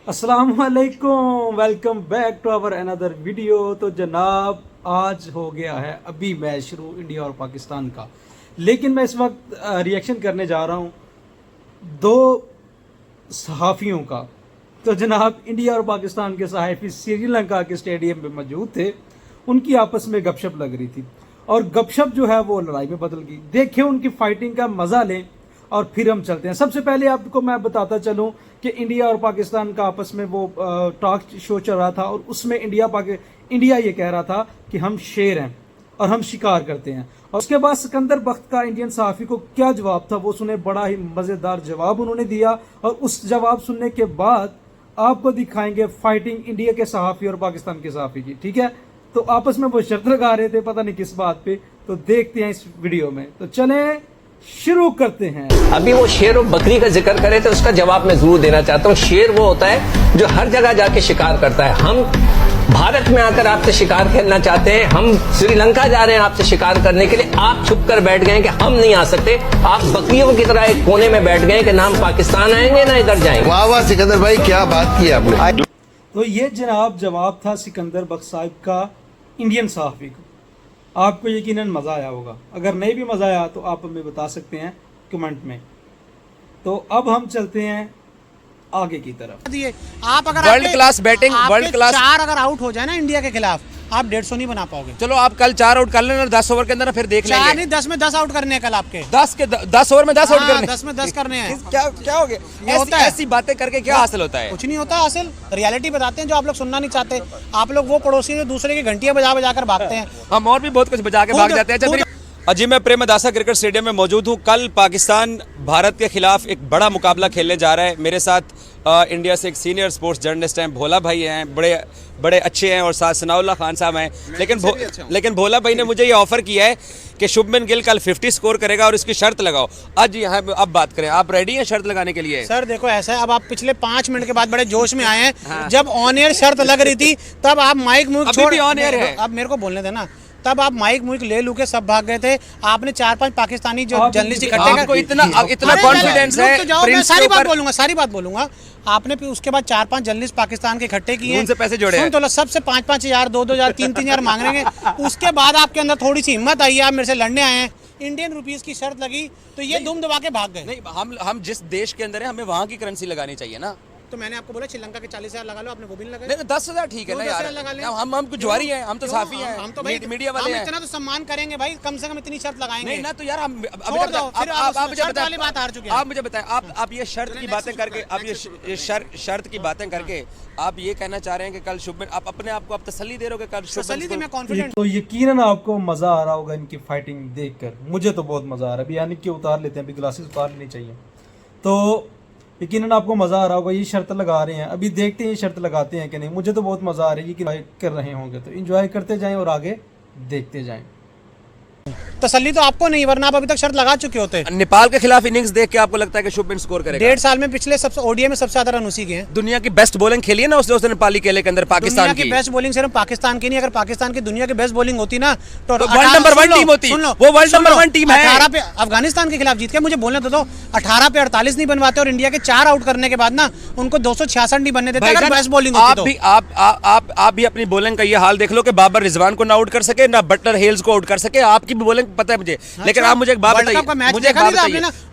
अस्सलामुअलैकुम, welcome back to our another video. तो जनाब आज हो गया है अभी मैच शुरू इंडिया और पाकिस्तान का, लेकिन मैं इस वक्त रिएक्शन करने जा रहा हूँ दो सहाफ़ियों का। तो जनाब इंडिया और पाकिस्तान के सहाफ़ी श्रीलंका के स्टेडियम में मौजूद थे, उनकी आपस में गपशप लग रही थी और गपशप जो है वो लड़ाई में बदल गई। देखें उनकी फाइटिंग का मज़ा लें और फिर हम चलते हैं। सबसे पहले आपको मैं बताता चलूं कि इंडिया और पाकिस्तान का आपस में वो टॉक शो चल रहा था और उसमें इंडिया ये कह रहा था कि हम शेर हैं और हम शिकार करते हैं। और उसके बाद सिकंदर बख्त का इंडियन सहाफ़ी को क्या जवाब था वो सुने। बड़ा ही मज़ेदार जवाब उन्होंने दिया और उस जवाब सुनने के बाद आपको दिखाएंगे फाइटिंग इंडिया के सहाफ़ी और पाकिस्तान के सहाफ़ी की। ठीक है, तो आपस में वो शर्त लगा रहे थे, पता नहीं किस बात पे। तो देखते हैं इस वीडियो में, तो चलें शुरू करते हैं। अभी वो शेर और बकरी का जिक्र करे तो उसका जवाब मैं जरूर देना चाहता हूँ। शेर वो होता है जो हर जगह जाके शिकार करता है। हम भारत में आकर आपसे शिकार खेलना चाहते हैं, हम श्रीलंका जा रहे हैं आपसे शिकार करने के लिए। आप छुप कर बैठ गए कि हम नहीं आ सकते। आप बकरियों की तरह एक कोने में बैठ गए कि ना हम पाकिस्तान आएंगे ना इधर जाएंगे। वाह वाह सिकंदर भाई, क्या बात की आपने। तो ये जनाब जवाब था सिकंदर बख्त साहब का इंडियन सहाफ़ी को। आपको यकीनन मज़ा आया होगा, अगर नहीं भी मज़ा आया तो आप हमें बता सकते हैं कमेंट में। तो अब हम चलते हैं आगे की तरफ। आप अगर world class batting, world class चार अगर आउट हो जाए ना इंडिया के खिलाफ, आप 150 नहीं बना पाओगे। चलो आप कल 4 आउट कर लेना 10 ओवर के अंदर, फिर देख चार लेंगे। नहीं 10 में 10 आउट करने हैं कल आपके। 10 ओवर में 10 आउट करने। 10 में 10 करने हैं। क्या हो गया? होता है। ऐसी बातें करके क्या हासिल होता है? कुछ नहीं होता हासिल। रियलिटी बताते हैं जो आप लोग सुनना नहीं चाहते। आप लोग वो पड़ोसी जो दूसरे की घंटियां बजा बजा कर भागते हैं। हम और भी बहुत कुछ बजा के भाग जाते हैं। अजी मैं प्रेमदासा क्रिकेट स्टेडियम में मौजूद हूँ। कल पाकिस्तान भारत के खिलाफ एक बड़ा मुकाबला खेलने जा रहा है। मेरे साथ इंडिया से एक सीनियर स्पोर्ट्स जर्नलिस्ट हैं, भोला भाई हैं, बड़े अच्छे हैं, और साथ सनाउल्लाह खान साहब हैं। लेकिन भोला भाई ने मुझे ये ऑफर किया है कि शुभमन गिल कल 50 स्कोर करेगा और इसकी शर्त लगाओ। आज यहाँ अब बात करें, आप रेडी हैं शर्त लगाने के लिए? सर देखो ऐसा है, अब आप पिछले 5 मिनट के बाद बड़े जोश में आए हैं। हाँ। जब ऑन एयर शर्त लग रही थी तब आप माइक मुइक छोड़, ऑन एयर है, अब मेरे को बोलने देना। तब आप माइक मुइक ले लू के सब भाग गए थे। आपने 4-5 पाकिस्तानी जो जर्नलिस्ट इकट्ठे कर, इतना कॉन्फिडेंस है। सारी बात बोलूंगा। आपने फिर उसके बाद 4-5 जर्नलिस्ट पाकिस्तान के इकट्ठे किए हैं, उनसे पैसे जोड़े हैं। तो सबसे 5-5 हज़ार, 2-2 हज़ार, 3-3 हज़ार मांग रहे हैं। उसके बाद आपके अंदर थोड़ी सी हिम्मत आई है, आप मेरे से लड़ने आए हैं। इंडियन रुपीस की शर्त लगी तो ये दुम दबा के भाग गए। नहीं, हम जिस देश के अंदर है हमें वहाँ की करेंसी लगानी चाहिए ना। तो मैंने आपको बोला श्रीलंका के 40,000 लगा लो, आपने वो भी नहीं लगाया। नहीं 10,000 ठीक है ना यार। हम कुछ जुआरी हैं, हम तो साफी हैं, हम तो भाई मीडिया वाले हैं। इतना तो सम्मान करेंगे भाई, कम से कम इतनी शर्त लगाएंगे। नहीं ना, तो यार हम आप मुझे बताएं, आप मुझे बताएं, आप ये शर्त की बातें करके, आप ये शर्त की बातें करके आप ये कहना चाह रहे हैं कि कल शुभमन, आप अपने आप को आप तसल्ली दे रहे हो कि कल तसल्ली मैं कॉन्फिडेंट। तो यकीनन आपको मज़ा आ रहा होगा इनकी फाइटिंग देखकर। मुझे तो बहुत मज़ा आ रहा है। अभी यानी कि उतार लेते हैं, अभी ग्लासेस उतार लेनी चाहिए। तो यकीनन आपको मज़ा आ रहा होगा। ये शर्त लगा रहे हैं, अभी देखते हैं ये शर्त लगाते हैं कि नहीं। मुझे तो बहुत मज़ा आ रही है कि कर रहे होंगे, तो एंजॉय करते जाएं और आगे देखते जाएं। तसल्ली तो आपको नहीं, वरना आप अभी तक शर्त लगा चुके होते। नेपाल के खिलाफ इनिंग्स देख के आपको लगता है कि शुभमन स्कोर करेगा? 1.5 साल में पिछले सबसे ओडीआई में सबसे ज्यादा रन उसी के हैं। दुनिया की बेस्ट बॉलिंग खेली है ना उसने नेपाली केले के अंदर, पाकिस्तान की बेस्ट बॉलिंग सिर्फ पाकिस्तान की नहीं, अगर पाकिस्तान की दुनिया की बेस्ट बॉलिंग होती ना तो वर्ल्ड नंबर 1 टीम होती। वो वर्ल्ड नंबर 1 टीम है। 18 पे अफगानिस्तान के खिलाफ जीत के, मुझे बोलने दो 18 पे 48 नहीं बनवाते और इंडिया के 4 आउट करने के बाद ना उनको 266 नहीं बनने देते अगर बेस्ट बॉलिंग होती तो। आप भी अपनी बॉलिंग का ये हाल देख लो कि बाबर रिजवान को ना आउट कर सके, ना बटलर हेल्स को आउट कर सके। आपकी भी बॉलिंग पता है मुझे, लेकिन आप मुझे एक बात बताइए, मुझे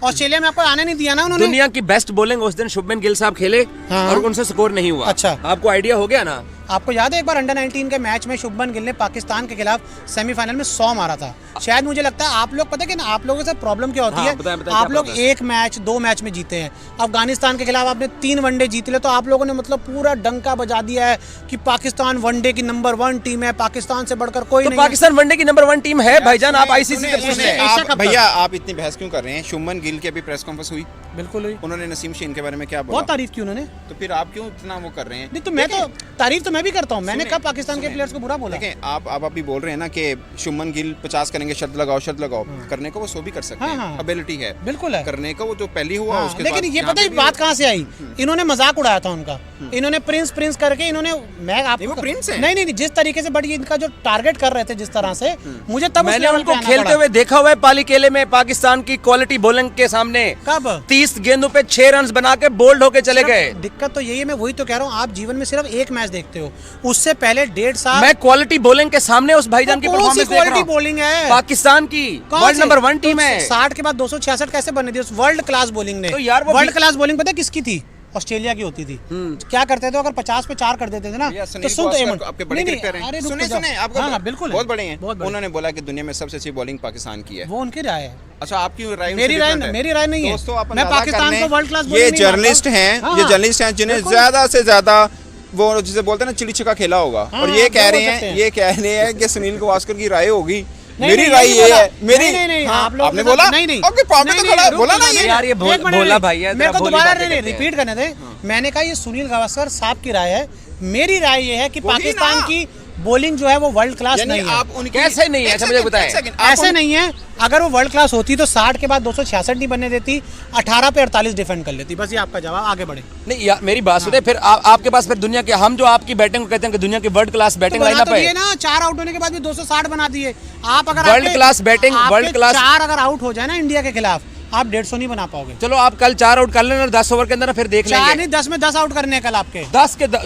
ऑस्ट्रेलिया में आपको आने नहीं दिया ना उन्होंने। दुनिया की बेस्ट बॉलिंग उस दिन शुभमन गिल साहब खेले और उनसे स्कोर नहीं हुआ। अच्छा, आपको आइडिया हो गया ना? आपको याद है एक बार अंडर-19 के मैच में शुभमन गिल ने पाकिस्तान के खिलाफ सेमीफाइनल में 100 मारा था। शायद मुझे लगता है आप लोग पता है कि ना आप लोगों के साथ प्रॉब्लम क्या होती है। बताएं, आप लोग 1 मैच 2 मैच में जीते हैं। अफगानिस्तान के खिलाफ आपने 3 वनडे जीत ले, तो आप लोगों ने मतलब पूरा डंका बजा दिया है कि पाकिस्तान वनडे की नंबर 1 टीम है, पाकिस्तान से बढ़कर कोई नहीं। पाकिस्तान वनडे की नंबर 1 टीम है भाईजान। आप आईसीसी से पूछ रहे हैं। भैया आप इतनी बहस क्यों कर रहे हैं? शुभमन गिल की अभी प्रेस कॉन्फ्रेंस हुई, बिल्कुल हुई। उन्होंने नसीम शेन के बारे में क्या बोला? बहुत तारीफ की उन्होंने। तो फिर आप क्यों इतना वो कर रहे हैं? नहीं तो मैं तो तारीफ तो मैं भी करता हूँ। मैंने कब पाकिस्तान के प्लेयर्स को बुरा बोला? देखें आप अभी बोल रहे हैं ना कि शुभमन गिल 50 करेंगे, शर्त लगाओ करने को वो 100 भी कर सकते हैं। एबिलिटी है, बिल्कुल है करने का। वो जो पहली हुआ उसके लेकिन ये पता है बात कहाँ से आई? इन्होंने मजाक उड़ाया था उनका इन्होंने प्रिंस प्रिंस करके इन्होंने मैं आपको नहीं, वो प्रिंस हैं। नहीं जिस तरीके से बट इनका जो टारगेट कर रहे थे जिस तरह से मुझे तब उस मैंने लेवल पे उनको आना खेलते पड़ा। हुए देखा हुआ है पालीकेले में पाकिस्तान की क्वालिटी बॉलिंग के सामने। कब 30 गेंदों पे 6 रन बना के बोल्ड होके चले गए। दिक्कत तो यही है, मैं वही तो कह रहा हूँ, आप जीवन में सिर्फ एक मैच देखते हो, उससे पहले 1.5 साल मैं क्वालिटी बॉलिंग के सामने उस भाईजान की कौन सी परफॉर्मेंस देख रहा क्वालिटी हूं। बॉलिंग है पाकिस्तान की वर्ल्ड नंबर 1 टीम है। 60 के बाद 266 कैसे बनने दी उस वर्ल्ड क्लास बॉलिंग ने? तो यार वो वर्ल्ड भी- क्लास बॉलिंग पता है किसकी थी? ऑस्ट्रेलिया की होती थी। क्या करते थे अगर 50 पे 4 कर देते थे ना भैया, तो सुनील सुन तो गावस्कर एक आपके बड़े नहीं, क्रिकेटर हैं। अरे रुक सुने तो जाओ। सुने आपको हाँ बिल्कुल बहुत बड़े हैं। बहुत बड़े। उन्होंने बोला कि दुनिया में सबसे अच्छी बॉलिंग पाकिस्तान की है। वो उनकी राय है। अच्छा, आपकी राय उनसे मेरी राय different है? मेरी राय नहीं है। दोस्तों, आप मैं अंदाजा पाकिस्तान कर को लें, वर्ल्ड क्लास ये बॉलिंग नहीं जर्नलिस्ट मानता। हैं, हाँ, ये जर्नलिस्ट हैं जिन्हें बिल्कुल। ज्यादा से ज्यादा वो जिसे बोलते हैं ना चिड़ी छिका खेला होगा, हाँ, और ये कह वो रहे बोल सकते हैं हैं। ये कह रहे हैं कि सुनील गावस्कर की राय होगी। नहीं, मेरी नहीं, राय नहीं ये बोला। है, मेरी नहीं, हाँ, आप लोग आपने के साथ- बोला नहीं आपके पापा तो खड़ा रुक, बोला ना नहीं, ये। यार, ये एक मिनट, भोला नहीं, भाई है, मेरे को भोली दोबारा बातें नहीं करते हैं। रिपीट करने दे। मैंने कहा ये सुनील गावस्कर साहब की राय है, मेरी राय ये है कि वही पाकिस्तान ना। की बॉलिंग जो है वो वर्ल्ड क्लास यानी नहीं है। आप उनकी कैसे नहीं है? एक अच्छा, मुझे सेकंड, बताएं। एक सेकंड, आप ऐसे उन- नहीं है, अगर वो वर्ल्ड क्लास होती तो 60 के बाद 266 नहीं बनने देती, 18 पे 48 डिफेंड कर लेती। बस ये आपका जवाब, आगे बढ़े। नहीं यार, मेरी बात सुने, फिर आपके पास फिर दुनिया के हम जो आपकी बैटिंग को कहते हैं कि दुनिया की वर्ल्ड क्लास बैटिंग तो बना लाइनअप तो दिए है। ना, 4 आउट होने के बाद भी 260 बना दिए। आप अगर World class batting, world class- 4 अगर आउट हो जाए ना इंडिया के खिलाफ, आप 150 नहीं बना पाओगे। चलो आप कल 4 आउट कर लेना, 10 ओवर के अंदर ना फिर देख 4 लेंगे। नहीं 10 में 10 आउट करने हैं कल आपके।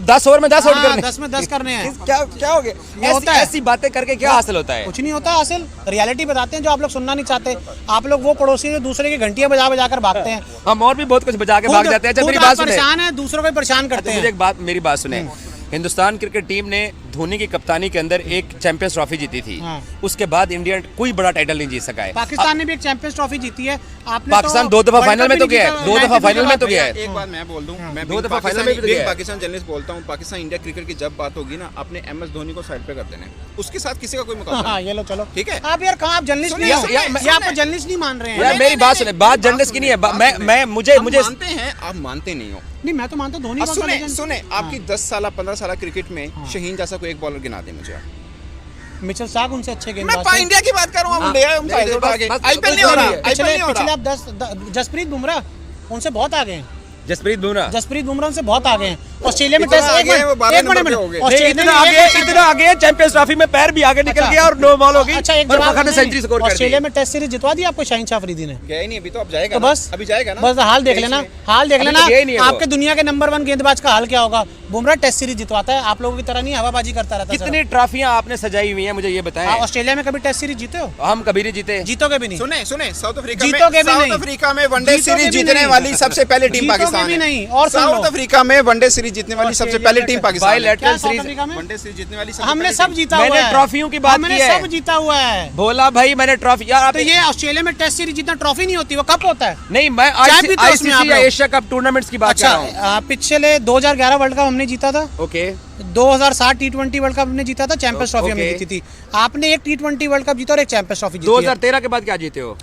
10 ओवर में 10 आउट हाँ, करने 10 में 10 करने हैं। क्या हो गया? ये होता है। ऐसी बातें करके क्या हासिल होता है? कुछ नहीं होता हासिल, रियलिटी बताते हैं जो आप लोग सुनना नहीं चाहते। आप लोग वो पड़ोसी जो दूसरे की घंटियां बजा बजा कर भागते हैं, हम और भी बहुत कुछ बजा के भाग खुद- जाते हैं। अच्छा, खुद मेरी आप बात सुने। परेशान है, दूसरों को भी परेशान करते मुझे हैं। एक बात, मेरी बात सुने। हिंदुस्तान क्रिकेट टीम ने धोनी की कप्तानी के अंदर एक चैंपियंस ट्रॉफी जीती थी। हाँ। उसके बाद इंडिया कोई बड़ा टाइटल नहीं जीत सका है। पाकिस्तान ने भी एक चैंपियंस ट्रॉफी जीती है। आपने पाकिस्तान तो 2 दफा वर्ल्ड फाइनल कप में भी तो नहीं गया है, जीता, 2 दफा 92 फाइनल में तो के गया बाद। है। एक बात मैं बोल दूं, मैं दो दफा पाकिस्तान फाइनल में भी being गया है। पाकिस्तान जर्नलिस्ट बोलता हूं, पाकिस्तान इंडिया क्रिकेट की जब बात होगी ना, अपने MS धोनी को साइड पे कर देना है। उसके साथ किसी का कोई मुकाबला हाँ नहीं। ये लो चलो ठीक है। आप यार कहाँ आप जर्नलिस्ट सुनिए, नहीं हो? सुनिए, ये आपको सुनिए। जर्नलिस्ट नहीं मान रहे हैं। यार मेरी बात सुने, बात जर्नलिस्ट की नहीं है, मैं मुझे हम मुझे मानते हैं, आप मानते नहीं हो। नहीं मैं तो मानता हूं धोनी अब का सुने legend- सुने हाँ। आपकी 10 साल 15 साल क्रिकेट में शहीन जैसा कोई एक बॉलर गिना दे मुझे आप। मिचेल स्टार्क उनसे अच्छे मैं गेंदबाज थे। इंडिया की बात कर रहा हूँ, हम ले आए, हम नहीं, फायदे बस- उठा के। बस- IPL नहीं हो रहा, पिछले- IPL नहीं हो पिछले रहा। आप 10 जसप्रीत बुमराह उनसे बहुत आगे हैं। जसप्रीत बुमराह जसप्रीत बुमराह उनसे बहुत आगे हैं। ऑस्ट्रेलिया में इतना टेस्ट आगे हैं, वो 12 नंबर पे हो गए। इतना आगे चैंपियंस ट्रॉफी में पैर भी आगे निकल गया और नो बॉल हो गई अच्छा एक और जवाब फखर ने नहीं, सेंचुरी स्कोर कर दी। ऑस्ट्रेलिया में टेस्ट सीरीज जितवा दी आपको शाहीन शाह अफरीदी ने। गया ही नहीं अभी, तो अब जाएगा तो ना। बस अभी जाएगा ना। बस हाल देख लेना, हाल देख अभी लेना तो गया ही नहीं है वो। आपके दुनिया के नंबर 1 गेंदबाज का हाल क्या होगा। बुमराह टेस्ट सीरीज जितवाता है, आप लोगों की तरह नहीं हवाबाजी करता रहता। कितनी ट्रॉफियां आपने सजाई हुई हैं मुझे ये बताएं। ऑस्ट्रेलिया में कभी टेस्ट सीरीज जीते हो? हम कभी नहीं जीते। जीतोगे भी नहीं। सुने सुने साउथ अफ्रीका जीतोगे भी साउथ नहीं। अफ्रीका में वनडे जीतोगे सीरीज भी जीतने नहीं। वाली सबसे पहले टीम जीतोगे पाकिस्तान भी है। नहीं। और सुन लो। साउथ अफ्रीका में वनडे सीरीज जीतने वाली सबसे ऑस्ट्रेलिया पहले में टीम क्या पाकिस्तान है। बायलैटरल साउथ सीरीज अफ्रीका में वनडे सीरीज जीतने वाली सबसे हमने पहले सब टीम। जीता हुआ मैंने है। ट्रॉफियों की बात हमने की है। सब जीता हुआ है। भोला भाई मैंने ट्रॉफी यार आप तो ये ऑस्ट्रेलिया में टेस्ट सीरीज जितना ट्रॉफी नहीं होती, वो कप होता है। नहीं, मैं चाय पीते हो उसमें आप आईसीसी या लोग? एशिया कप टूर्नामेंट्स की बात कर अच्छा रहा हूँ। पिछले 2011 वर्ल्ड कप हमने जीता था, ओके 2007 T20 वर्ल्ड कप हमने जीता था, चैंपियंस ट्रॉफी हमने ओके। जीती थी। आपने एक T20 वर्ल्ड कप जीता और एक चैंपियंस ट्रॉफी जीती है। 2013 के बाद क्या जीते हो?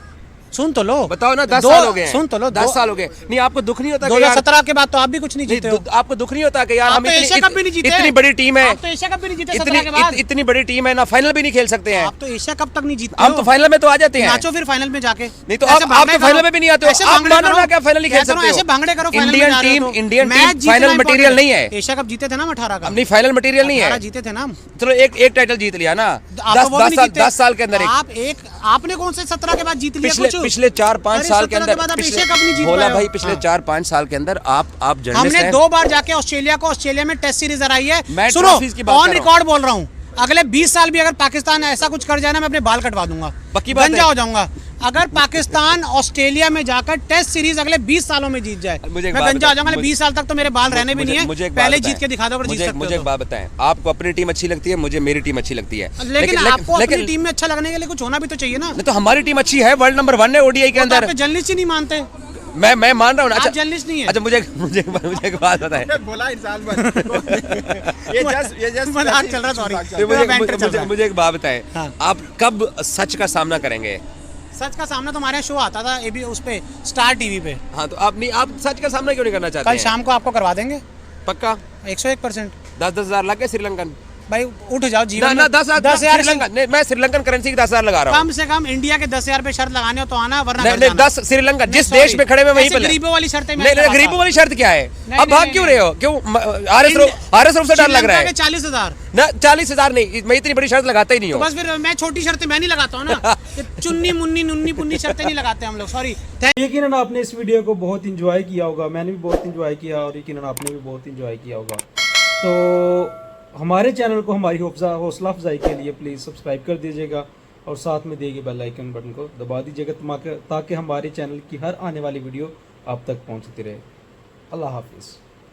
सुन तो लो, बताओ ना, 10 दो- साल हो गए हैं। सुन तो लो, 10 साल हो गए। नहीं आपको दुख नहीं होता कि यार 2017 के बाद तो आप भी कुछ नहीं नहीं, जीते हो। आपको दुख नहीं होता कि यार आप हम तो एशिया कप भी नहीं जीते। इतनी बड़ी टीम है, आप तो एशिया कप भी नहीं जीते 17 के बाद। इतनी बड़ी टीम है ना, फाइनल भी नहीं खेल सकते हैं। आप तो एशिया कप तक नहीं जीते हम हो। तो फाइनल में तो आ जाते हैं। नाचो फिर फाइनल में जाके। नहीं तो ऐसे आप भांगड़े तो फाइनल करो। में भी नहीं आते हो। ऐसे आप भांगड़े मानो करो। ना क्या फाइनल नहीं खेल कहता हूँ, सकते हो। ऐसे भांगड़े करो, फाइनल में इंडियन जा रहे टीम हो तो। इंडियन मैच टीम जीतना फाइनल important मटेरियल नहीं है। एशिया कप जीते थे ना हम 18 का। अपनी फाइनल मटेरियल नहीं 18 है। जीते थे ना हम। चलो एक टाइटल जीत लिया ना, आप तो वो भी नहीं जीते। 10 साल के अंदर एक आपने कौन से 17 के बाद जीत लिया कुछ? पिछले 4-5 अरे साल के 17 अंदर बाद आप एशिया कप नहीं जीत भोला पाए हो। भाई पिछले हाँ। 4-5 साल के अंदर आप जर्नलिस्ट हमने हैं। 2 बार जाके ऑस्ट्रेलिया में टेस्ट सीरीज हराई है। मैं सुनो, ट्रॉफीज की बात ऑन कर रहा हूं। रिकॉर्ड बोल रहा हूँ, अगले 20 साल भी अगर पाकिस्तान ऐसा कुछ कर जाए ना, मैं अपने बाल कटवा दूंगा, पक्की बात गंजा है। हो जाऊंगा। अगर पाकिस्तान ऑस्ट्रेलिया में जाकर टेस्ट सीरीज अगले 20 सालों में जीत जाए, मुझे एक मैं बात गंजा हो बताएं, जाऊंगा। अगले 20 साल तक तो मेरे बाल रहने भी नहीं मुझे है। एक बात पहले बताएं। जीत के दिखा दो अगर जीत सकते मुझे एक हो बात बताएं, आपको अपनी टीम अच्छी लगती है, मुझे मेरी टीम अच्छी लगती है। तो। लेकिन आपको अपनी टीम में अच्छा लगने के लिए कुछ होना भी तो चाहिए ना। नहीं तो हमारी टीम अच्छी है, वर्ल्ड नंबर 1 है ओडीआई के वो तो अंदर। आपके जर्नलिस्ट ही नहीं मानते। मैं मान रहा हूँ ना। आप अच्छा जर्नलिस्ट नहीं है। अच्छा मुझे एक बात बताएं। बोला इंसान ये जस्ट मजाक चल रहा, सॉरी। मुझे एक बात बताएं, हाँ। आप कब सच का सामना करेंगे? सच का सामना तो हमारे यहाँ शो आता था एबी उस पे स्टार टीवी पे। हाँ तो आप सच का सामना क्यों नहीं करना चाहते कल हैं? शाम को आपको करवा देंगे पक्का 101%। 10,000 लग गए श्रीलंकन। भाई उठ जाओ ना जीवन ना में। 10,000 श्रीलंका नहीं, मैं श्रीलंकन करेंसी की 10,000 लगा रहा हूँ। कम से कम इंडिया के 10,000 पे शर्त लगाने हो तो आना, वरना नहीं घर नहीं जाना। 10 श्रीलंका जिस नहीं, देश में खड़े मैं वहीं ऐसे पे गरीबों वाली शर्तें मैं नहीं नहीं, लगाता। गरीबों वाली शर्त क्या है? नहीं, अब भाग नहीं, क्यों नहीं, रहे हो? क्यों आरएस रूप से डर लग रहा है? 40,000 ना 40,000 नहीं, मैं इतनी बड़ी शर्त लगाता ही नहीं तो हूँ। बस फिर मैं छोटी शर्तें मैं नहीं लगाता हूँ ना। ये चुन्नी मुन्नी नुन्नी पुन्नी शर्तें नहीं लगाते हम लोग, सॉरी। यकीनन आपने इस वीडियो को बहुत इंजॉय किया होगा, मैंने भी बहुत इंजॉय किया और यकीनन आपने भी बहुत इंजॉय किया होगा। तो हमारे चैनल को हमारी हौसला अफजाई के लिए प्लीज़ सब्सक्राइब कर दीजिएगा और साथ में दिए गए बेल आइकन बटन को दबा दीजिएगा ताकि हमारे चैनल की हर आने वाली वीडियो आप तक पहुंचती रहे। अल्लाह हाफिज़।